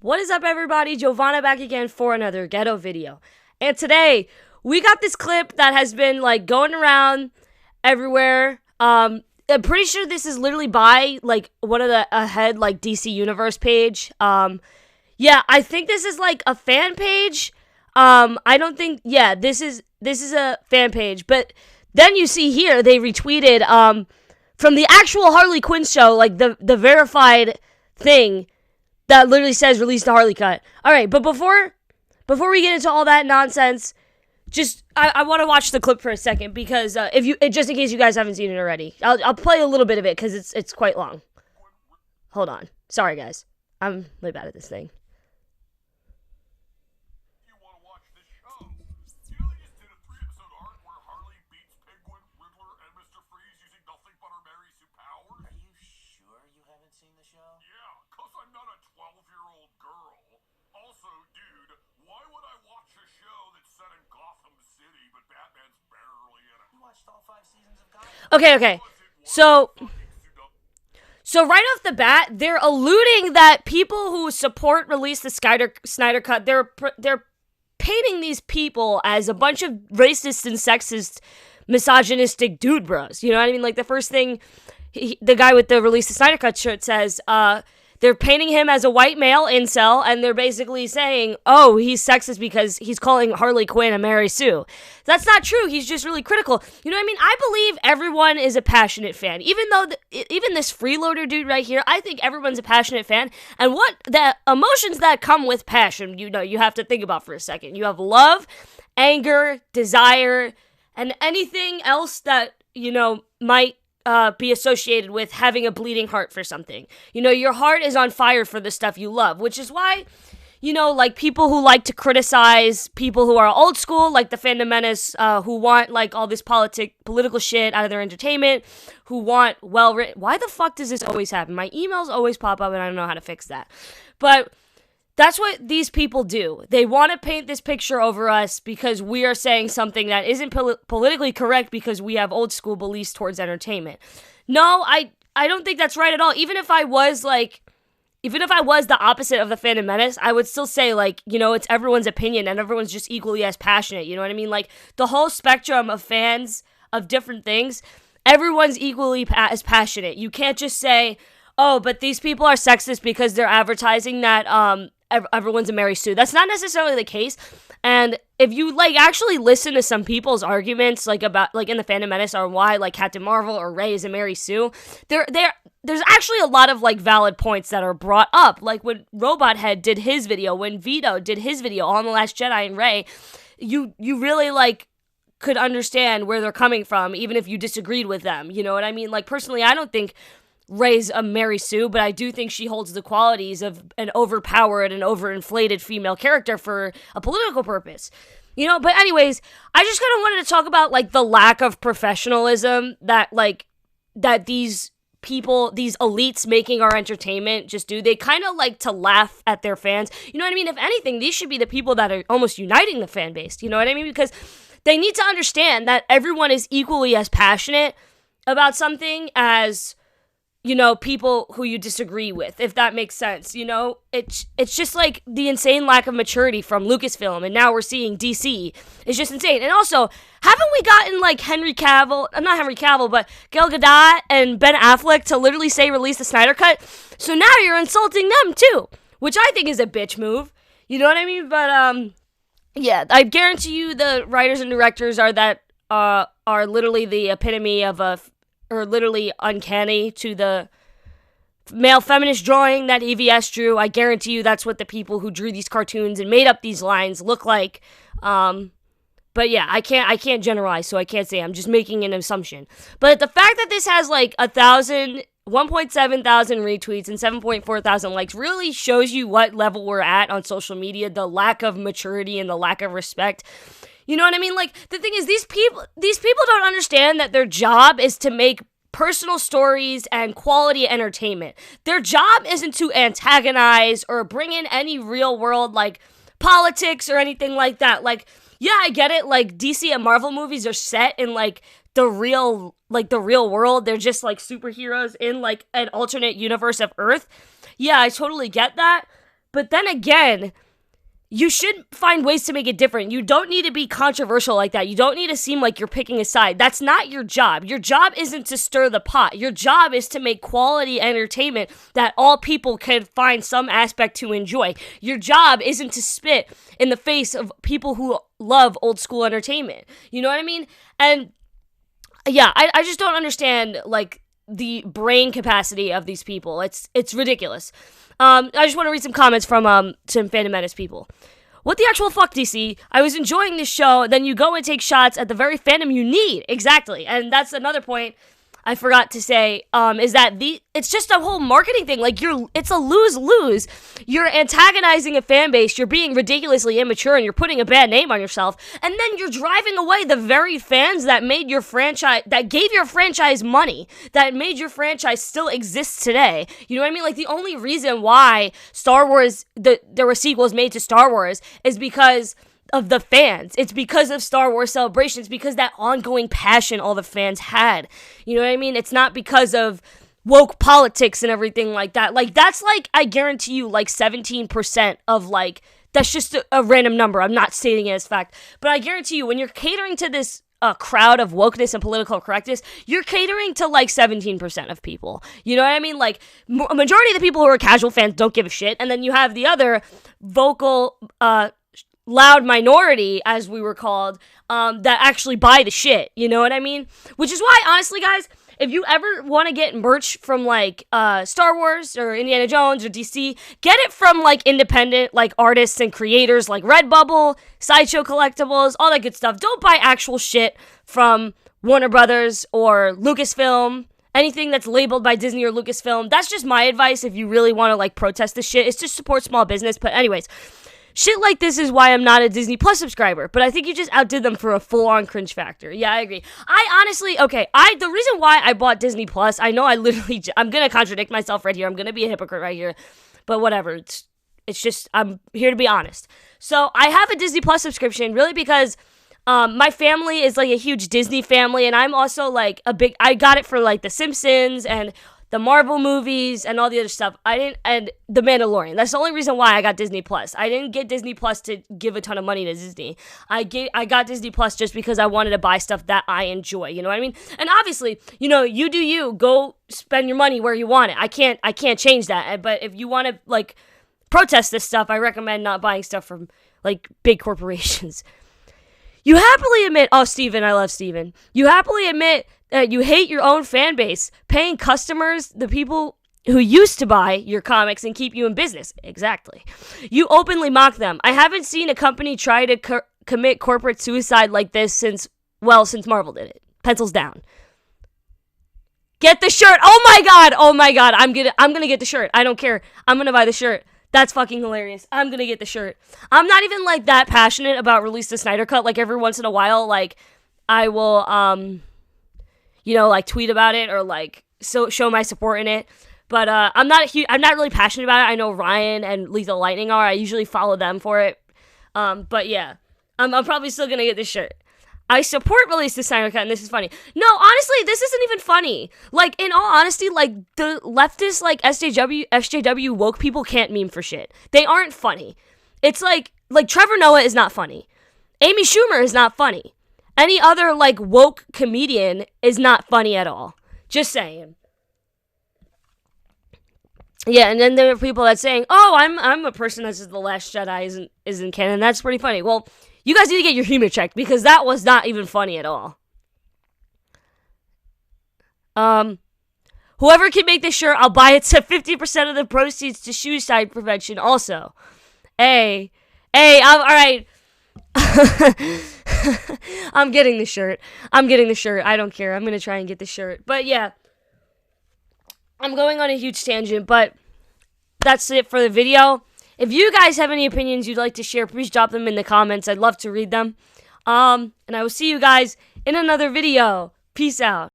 What is up, everybody? Giovanna back again for another ghetto video. And today, we got this clip that has been, going around everywhere. I'm pretty sure this is literally by, one of the ahead, DC Universe page. Yeah, I think this is, a fan page. I don't think, yeah, this is a fan page. But then you see here, they retweeted, from the actual Harley Quinn show, the verified thing that literally says release the Harley cut. All right, but before we get into all that nonsense, just I want to watch the clip for a second because just in case you guys haven't seen it already, I'll play a little bit of it because it's quite long. Hold on, sorry guys, I'm really bad at this thing. Okay. So right off the bat, they're alluding that people who support release the Snyder cut, they're painting these people as a bunch of racist and sexist, misogynistic dudebros. You know what I mean? Like the first thing the guy with the release the Snyder cut shirt says, they're painting him as a white male incel, and they're basically saying, oh, he's sexist because he's calling Harley Quinn a Mary Sue. That's not true. He's just really critical. You know what I mean? I believe everyone is a passionate fan. Even though, even this freeloader dude right here, I think everyone's a passionate fan. And what the emotions that come with passion, you have to think about for a second. You have love, anger, desire, and anything else that, might be associated with having a bleeding heart for something. Your heart is on fire for the stuff you love, which is why, people who like to criticize people who are old school, like the Fandom Menace, who want, all this political shit out of their entertainment, who want well-written... Why the fuck does this always happen? My emails always pop up and I don't know how to fix that. But that's what these people do. They want to paint this picture over us because we are saying something that isn't politically correct because we have old school beliefs towards entertainment. No, I don't think that's right at all. Even if I was the opposite of the Phantom Menace, I would still say, it's everyone's opinion and everyone's just equally as passionate. You know what I mean? The whole spectrum of fans of different things, everyone's equally as passionate. You can't just say, oh, but these people are sexist because they're advertising that, everyone's a Mary Sue. That's not necessarily the case. And if you actually listen to some people's arguments about in the Phantom Menace or why Captain Marvel or Rey is a Mary Sue, there's actually a lot of valid points that are brought up. When Robot Head did his video, when Vito did his video on The Last Jedi and Rey, you really could understand where they're coming from even if you disagreed with them. You know what I mean? Personally, I don't think Rey's a Mary Sue, but I do think she holds the qualities of an overpowered and overinflated female character for a political purpose. But anyways, I just kind of wanted to talk about the lack of professionalism that that these people, these elites making our entertainment just do. They kind of like to laugh at their fans. You know what I mean? If anything, these should be the people that are almost uniting the fan base. You know what I mean? Because they need to understand that everyone is equally as passionate about something as people who you disagree with, if that makes sense. It's just the insane lack of maturity from Lucasfilm, and now we're seeing DC. It's just insane. And also, haven't we gotten not Henry Cavill, but Gal Gadot and Ben Affleck to literally say release the Snyder cut? So now you're insulting them too, which I think is a bitch move. You know what I mean? But yeah, I guarantee you the writers and directors are literally the epitome of or literally uncanny to the male feminist drawing that EVS drew. I guarantee you that's what the people who drew these cartoons and made up these lines look like. But yeah, I can't generalize, so I can't say. I'm just making an assumption. But the fact that this has 1.7 thousand retweets and 7.4 thousand likes really shows you what level we're at on social media, the lack of maturity and the lack of respect. You know what I mean? The thing is, these people don't understand that their job is to make personal stories and quality entertainment. Their job isn't to antagonize or bring in any real world, politics or anything like that. Yeah, I get it. DC and Marvel movies are set in, the real world. They're just, superheroes in, an alternate universe of Earth. Yeah, I totally get that. But then again, you should find ways to make it different. You don't need to be controversial like that. You don't need to seem like you're picking a side. That's not your job. Your job isn't to stir the pot. Your job is to make quality entertainment that all people can find some aspect to enjoy. Your job isn't to spit in the face of people who love old school entertainment. You know what I mean? And yeah, I just don't understand, like, the brain capacity of these people. It's ridiculous. I just want to read some comments from some Phantom Menace people. What the actual fuck, DC? I was enjoying this show, then you go and take shots at the very fandom you need. Exactly. And that's another point I forgot to say, is that it's just a whole marketing thing. Like, it's a lose-lose. You're antagonizing a fan base, you're being ridiculously immature, and you're putting a bad name on yourself, and then you're driving away the very fans that made your franchise, that gave your franchise money, that made your franchise still exist today. You know what I mean? Like, the only reason why Star Wars, there were sequels made to Star Wars is because of the fans. It's because of Star Wars Celebration. It's because that ongoing passion all the fans had. You know what I mean? It's not because of woke politics and everything like that. Like, that's like, I guarantee you, like 17% of, like, that's just a random number. I'm not stating it as fact. But I guarantee you, when you're catering to this crowd of wokeness and political correctness, you're catering to like 17% of people. You know what I mean? Like, a majority of the people who are casual fans don't give a shit. And then you have the other vocal, loud minority, as we were called, that actually buy the shit. You know what I mean? Which is why, honestly, guys, if you ever want to get merch from, like, Star Wars or Indiana Jones or DC, get it from, like, independent, like, artists and creators like Redbubble, Sideshow Collectibles, all that good stuff. Don't buy actual shit from Warner Brothers or Lucasfilm. Anything that's labeled by Disney or Lucasfilm. That's just my advice if you really want to, like, protest this shit. It's just support small business. But anyways, shit like this is why I'm not a Disney Plus subscriber, but I think you just outdid them for a full-on cringe factor. Yeah, I agree. I honestly, the reason why I bought Disney Plus, I know I'm gonna contradict myself right here, I'm gonna be a hypocrite right here, but whatever, it's just, I'm here to be honest. So, I have a Disney Plus subscription, really because, my family is, like, a huge Disney family, and I'm also, like, I got it for, like, The Simpsons, and the Marvel movies, and all the other stuff. And The Mandalorian. That's the only reason why I got Disney Plus. I didn't get Disney Plus to give a ton of money to Disney. I got Disney Plus just because I wanted to buy stuff that I enjoy. You know what I mean? And obviously, you know, you do you. Go spend your money where you want it. I can't change that. But if you want to, like, protest this stuff, I recommend not buying stuff from, like, big corporations. You happily admit, oh, Steven, I love Steven. You happily admit that you hate your own fan base, paying customers, the people who used to buy your comics and keep you in business. Exactly. You openly mock them. I haven't seen a company try to commit corporate suicide like this since Marvel did it. Pencils down. Get the shirt. Oh my god. I'm gonna get the shirt. I don't care. I'm gonna buy the shirt. That's fucking hilarious. I'm gonna get the shirt. I'm not even, like, that passionate about release the Snyder Cut. Like, every once in a while, like, I will, you know, like, tweet about it or, like, show my support in it. But I'm not really passionate about it. I know Ryan and Lethal Lightning are. I usually follow them for it. But yeah, I'm probably still gonna get this shirt. I support release the Snyder Cut, and this is funny. No, honestly, this isn't even funny. Like, in all honesty, like, the leftist, like, SJW woke people can't meme for shit. They aren't funny. It's like Trevor Noah is not funny. Amy Schumer is not funny. Any other, like, woke comedian is not funny at all. Just saying. Yeah, and then there are people that saying, "Oh, I'm a person that says The Last Jedi isn't canon." That's pretty funny. Well, you guys need to get your humor checked because that was not even funny at all. Whoever can make this shirt, I'll buy it to 50% of the proceeds to suicide prevention. Also, all right. I'm getting the shirt. I don't care. I'm gonna try and get the shirt. But yeah, I'm going on a huge tangent, but that's it for the video. If you guys have any opinions you'd like to share, please drop them in the comments. I'd love to read them. And I will see you guys in another video. Peace out.